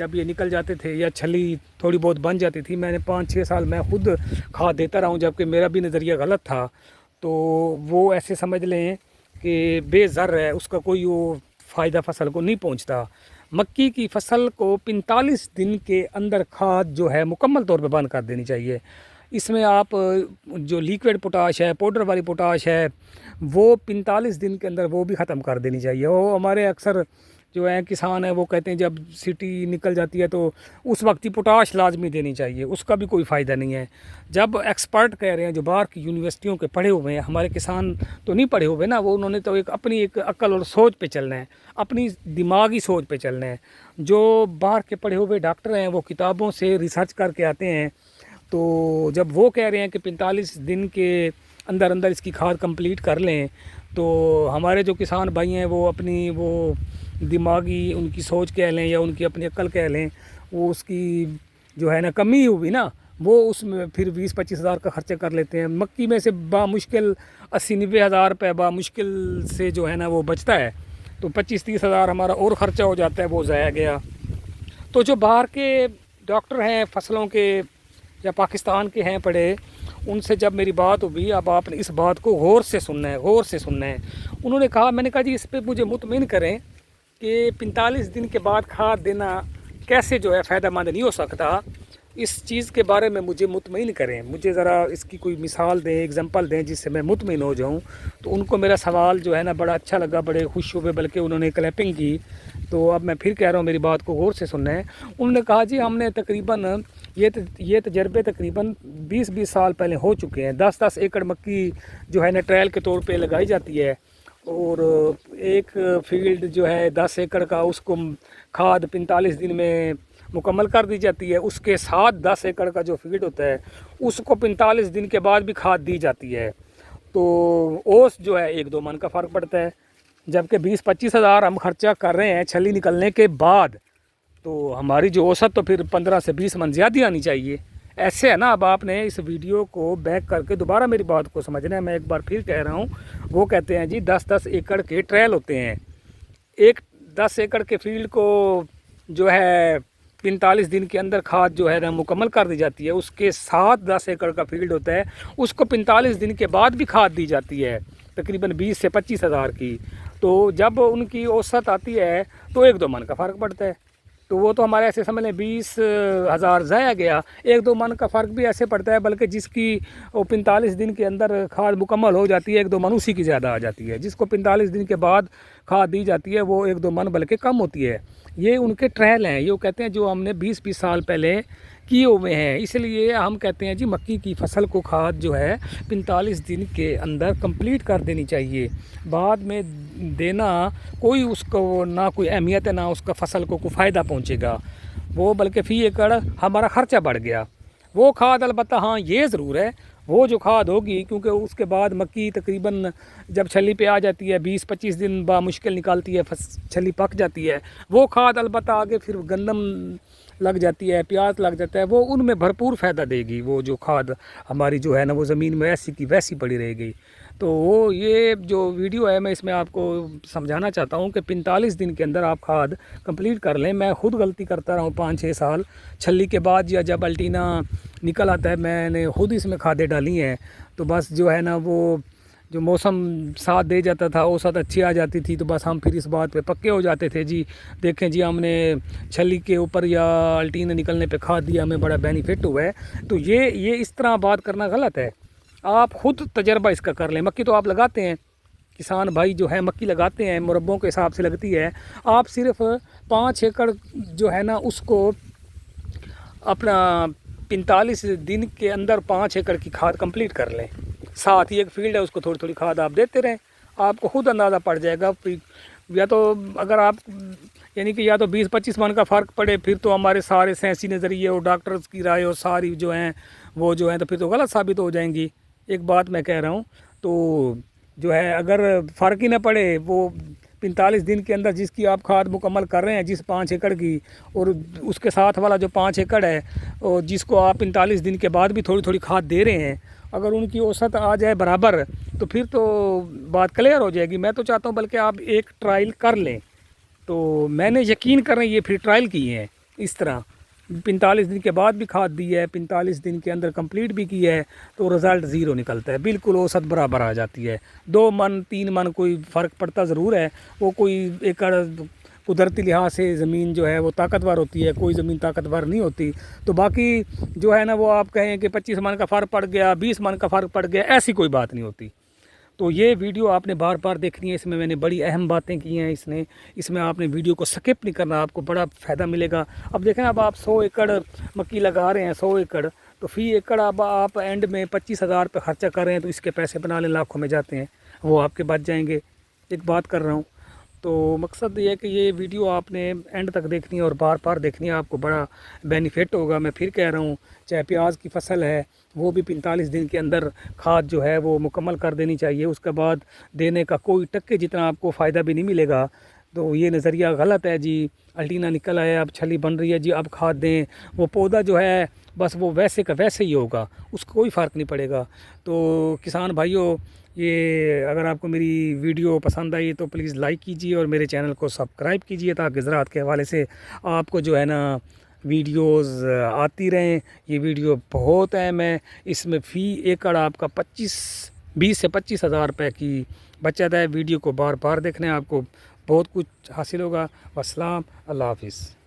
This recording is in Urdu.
جب یہ نکل جاتے تھے یا چھلی تھوڑی بہت بن جاتی تھی، میں نے 5-6 سال میں خود کھاد دیتا رہا ہوں، جبکہ میرا بھی نظریہ غلط تھا. تو وہ ایسے سمجھ لیں کہ بے زر ہے، اس کا کوئی وہ فائدہ فصل کو نہیں پہنچتا. مکی کی فصل کو 45 دن کے اندر کھاد جو ہے مکمل طور پہ بند کر دینی چاہیے. اس میں آپ جو لیکوڈ پوٹاش ہے، پاؤڈر والی پوٹاش ہے، وہ 45 دن کے اندر وہ بھی ختم کر دینی چاہیے. وہ ہمارے اکثر جو ہیں کسان ہیں وہ کہتے ہیں جب سٹی نکل جاتی ہے تو اس وقت ہی پوٹاش لازمی دینی چاہیے. اس کا بھی کوئی فائدہ نہیں ہے. جب ایکسپرٹ کہہ رہے ہیں جو باہر کی یونیورسٹیوں کے پڑھے ہوئے ہیں، ہمارے کسان تو نہیں پڑھے ہوئے نا، وہ انہوں نے تو اپنی ایک عقل اور سوچ پہ چلنا ہے، اپنی دماغی سوچ پہ چلنا ہے. جو باہر کے پڑھے ہوئے ڈاکٹر ہیں وہ کتابوں سے ریسرچ کر کے آتے ہیں. تو جب وہ کہہ رہے ہیں کہ 45 دن کے اندر اندر اس کی کھاد کمپلیٹ کر لیں، تو ہمارے جو کسان بھائی ہیں وہ اپنی وہ دماغی ان کی سوچ کہہ لیں یا ان کی اپنی عقل کہہ لیں، وہ اس کی جو ہے نا کمی ہوئی نا، وہ اس میں پھر 20-25 ہزار کا خرچہ کر لیتے ہیں. مکی میں سے بامشکل 80-90 ہزار روپے بامشکل سے جو ہے نا وہ بچتا ہے. تو 25-30 ہزار ہمارا اور خرچہ ہو جاتا ہے، وہ ضائع گیا. تو جو باہر کے ڈاکٹر ہیں فصلوں کے یا پاکستان کے ہیں پڑھے، ان سے جب میری بات ہوئی، اب آپ نے اس بات کو غور سے سننا ہے. انہوں نے کہا، میں نے کہا جی اس پہ مجھے مطمئن کریں کہ 45 دن کے بعد کھاد دینا کیسے جو ہے فائدہ مند نہیں ہو سکتا. اس چیز کے بارے میں مجھے مطمئن کریں، مجھے ذرا اس کی کوئی مثال دیں، اگزامپل دیں جس سے میں مطمئن ہو جاؤں. تو ان کو میرا سوال جو ہے نا بڑا اچھا لگا، بڑے خوش ہوئے، بلکہ انہوں نے کلیپنگ کی. تو اب میں پھر کہہ رہا ہوں میری بات کو غور سے سننا ہے. انہوں نے کہا جی ہم نے تقریباً یہ تجربے تقریباً 20 سال پہلے ہو چکے ہیں. 10 ایکڑ مکی جو ہے نا ٹرائل کے طور پہ لگائی جاتی ہے، اور ایک فیلڈ جو ہے 10 ایکڑ کا، اس کو کھاد 45 دن میں مکمل کر دی جاتی ہے. اس کے ساتھ 10 ایکڑ کا جو فیلڈ ہوتا ہے اس کو 45 دن کے بعد بھی کھاد دی جاتی ہے. تو اوس جو ہے 1-2 من کا فرق پڑتا ہے، جبکہ 20-25 ہزار ہم خرچہ کر رہے ہیں چھلی نکلنے کے بعد. تو ہماری جو اوسط تو پھر 15 سے 20 من زیادہ آنی چاہیے. ایسے ہے نا. اب آپ نے اس ویڈیو کو بیک کر کے دوبارہ میری بات کو سمجھنا ہے. میں ایک بار پھر کہہ رہا ہوں، وہ کہتے ہیں جی 10 ایکڑ کے ٹرائل ہوتے ہیں. ایک 10 ایکڑ کے فیلڈ کو جو ہے 45 دن کے اندر کھاد جو ہے نا مکمل کر دی جاتی ہے. اس کے ساتھ 10 ایکڑ کا فیلڈ ہوتا ہے، اس کو 45 دن کے بعد بھی کھاد دی جاتی ہے، تقریباً 20 سے 25 ہزار کی. تو جب ان کی اوسط آتی ہے تو 1-2 من کا فرق پڑتا ہے. تو وہ تو ہمارے ایسے سمجھ لیں 20 ہزار ضائع گیا. 1-2 من کا فرق بھی ایسے پڑتا ہے، بلکہ جس کی 45 دن کے اندر کھاد مکمل ہو جاتی ہے 1-2 من اسی کی زیادہ آ جاتی ہے. جس کو 45 دن کے بعد کھاد دی جاتی ہے وہ 1-2 من بلکہ کم ہوتی ہے. یہ ان کے ٹرائل ہیں، یہ کہتے ہیں جو ہم نے 20 سال پہلے کیے ہوئے ہیں. اس لیے ہم کہتے ہیں جی مکی کی فصل کو کھاد جو ہے 45 دن کے اندر کمپلیٹ کر دینی چاہیے. بعد میں دینا کوئی اس کو نہ کوئی اہمیت ہے، نہ اس کا فصل کو کوئی فائدہ پہنچے گا. وہ بلکہ فی ایکڑ ہمارا خرچہ بڑھ گیا. وہ کھاد البتہ ہاں یہ ضرور ہے، وہ جو کھاد ہوگی، کیونکہ اس کے بعد مکی تقریباً جب چھلی پہ آ جاتی ہے 20-25 دن بامشکل نکالتی ہے، چھلی پک جاتی ہے. وہ کھاد البتہ آگے پھر گندم لگ جاتی ہے، پیاز لگ جاتا ہے، وہ ان میں بھرپور فائدہ دے گی. وہ جو کھاد ہماری جو ہے نا وہ زمین میں ایسی کی ویسی پڑی رہے گی. تو وہ یہ جو ویڈیو ہے میں اس میں آپ کو سمجھانا چاہتا ہوں کہ 45 دن کے اندر آپ کھاد کمپلیٹ کر لیں. میں خود غلطی کرتا رہا ہوں 5-6 سال چھلی کے بعد، یا جب الٹینا نکل آتا ہے میں نے خود اس میں کھادیں ڈالی ہیں. تو بس جو ہے نا وہ جو موسم ساتھ دے جاتا تھا، اوسط اچھی آ جاتی تھی، تو بس ہم پھر اس بات پہ پکے ہو جاتے تھے جی دیکھیں جی ہم نے چھلی کے اوپر یا الٹینا نکلنے پہ کھاد دیا، ہمیں بڑا بینیفٹ ہوا ہے. تو یہ اس طرح بات کرنا غلط ہے. آپ خود تجربہ اس کا کر لیں. مکی تو آپ لگاتے ہیں، کسان بھائی جو ہیں مکی لگاتے ہیں، مربوں کے حساب سے لگتی ہے. آپ صرف 5 ایکڑ جو ہے نا اس کو اپنا 45 دن کے اندر 5 ایکڑ کی کھاد کمپلیٹ کر لیں. ساتھ ہی ایک فیلڈ ہے، اس کو تھوڑی تھوڑی کھاد آپ دیتے رہیں. آپ کو خود اندازہ پڑ جائے گا. یا تو اگر آپ یعنی کہ یا تو 20-25 من کا فرق پڑے، پھر تو ہمارے سارے سائنسی نظریے اور ڈاکٹرز کی رائے اور ساری جو ہیں وہ جو ہیں تو پھر تو غلط ثابت ہو جائیں گی. ایک بات میں کہہ رہا ہوں، تو جو ہے اگر فرق ہی نہ پڑے، وہ 45 دن کے اندر جس کی آپ کھاد مکمل کر رہے ہیں، جس 5 ایکڑ کی، اور اس کے ساتھ والا جو 5 ایکڑ ہے اور جس کو آپ 45 دن کے بعد بھی تھوڑی تھوڑی کھاد دے رہے ہیں، اگر ان کی اوسط آ جائے برابر تو پھر تو بات کلیئر ہو جائے گی. میں تو چاہتا ہوں بلکہ آپ ایک ٹرائل کر لیں. تو میں نے یقین کر رہے ہیں یہ پھر ٹرائل کیے ہیں، اس طرح 45 دن کے بعد بھی کھاد دی ہے، 45 دن کے اندر کمپلیٹ بھی کی ہے تو رزلٹ زیرو نکلتا ہے، بالکل اوسط برابر آ جاتی ہے۔ 2 من 3 من کوئی فرق پڑتا ضرور ہے، وہ کوئی ایکڑ قدرتی لحاظ سے زمین جو ہے وہ طاقتور ہوتی ہے، کوئی زمین طاقتور نہیں ہوتی، تو باقی جو ہے نا وہ آپ کہیں کہ 25 من کا فرق پڑ گیا، 20 من کا فرق پڑ گیا، ایسی کوئی بات نہیں ہوتی۔ تو یہ ویڈیو آپ نے بار بار دیکھنی ہے، اس میں نے بڑی اہم باتیں کی ہیں، اس میں آپ نے ویڈیو کو سکپ نہیں کرنا، آپ کو بڑا فائدہ ملے گا۔ اب دیکھیں اب آپ 100 ایکڑ مکی لگا رہے ہیں، 100 ایکڑ تو فی ایکڑ اب آپ اینڈ میں 25,000 پہ خرچہ کر رہے ہیں، تو اس کے پیسے بنا لیں لاکھوں میں جاتے ہیں، وہ آپ کے بچ جائیں گے۔ ایک بات کر رہا ہوں، تو مقصد یہ ہے کہ یہ ویڈیو آپ نے اینڈ تک دیکھنی ہے اور بار بار دیکھنی ہے، آپ کو بڑا بینیفٹ ہوگا۔ میں پھر کہہ رہا ہوں، چاہے پیاز کی فصل ہے وہ بھی 45 دن کے اندر کھاد جو ہے وہ مکمل کر دینی چاہیے، اس کے بعد دینے کا کوئی ٹکے جتنا آپ کو فائدہ بھی نہیں ملے گا۔ تو یہ نظریہ غلط ہے جی، الٹینا نکل آیا، اب چھلی بن رہی ہے جی اب کھاد دیں، وہ پودا جو ہے بس وہ ویسے کا ویسے ہی ہوگا، اس کو کوئی فرق نہیں پڑے گا۔ تو کسان بھائیوں، یہ اگر آپ کو میری ویڈیو پسند آئی تو پلیز لائک کیجیے اور میرے چینل کو سبسکرائب کیجیے، تاکہ زراعت کے حوالے سے آپ کو جو ہے نا ویڈیوز آتی رہیں۔ یہ ویڈیو بہت اہم ہے، اس میں فی ایکڑ آپ کا 20 سے 25,000 روپے کی بچت ہے۔ ویڈیو کو بار بار دیکھنا ہے، آپ کو بہت کچھ حاصل ہوگا۔ والسلام، اللہ حافظ۔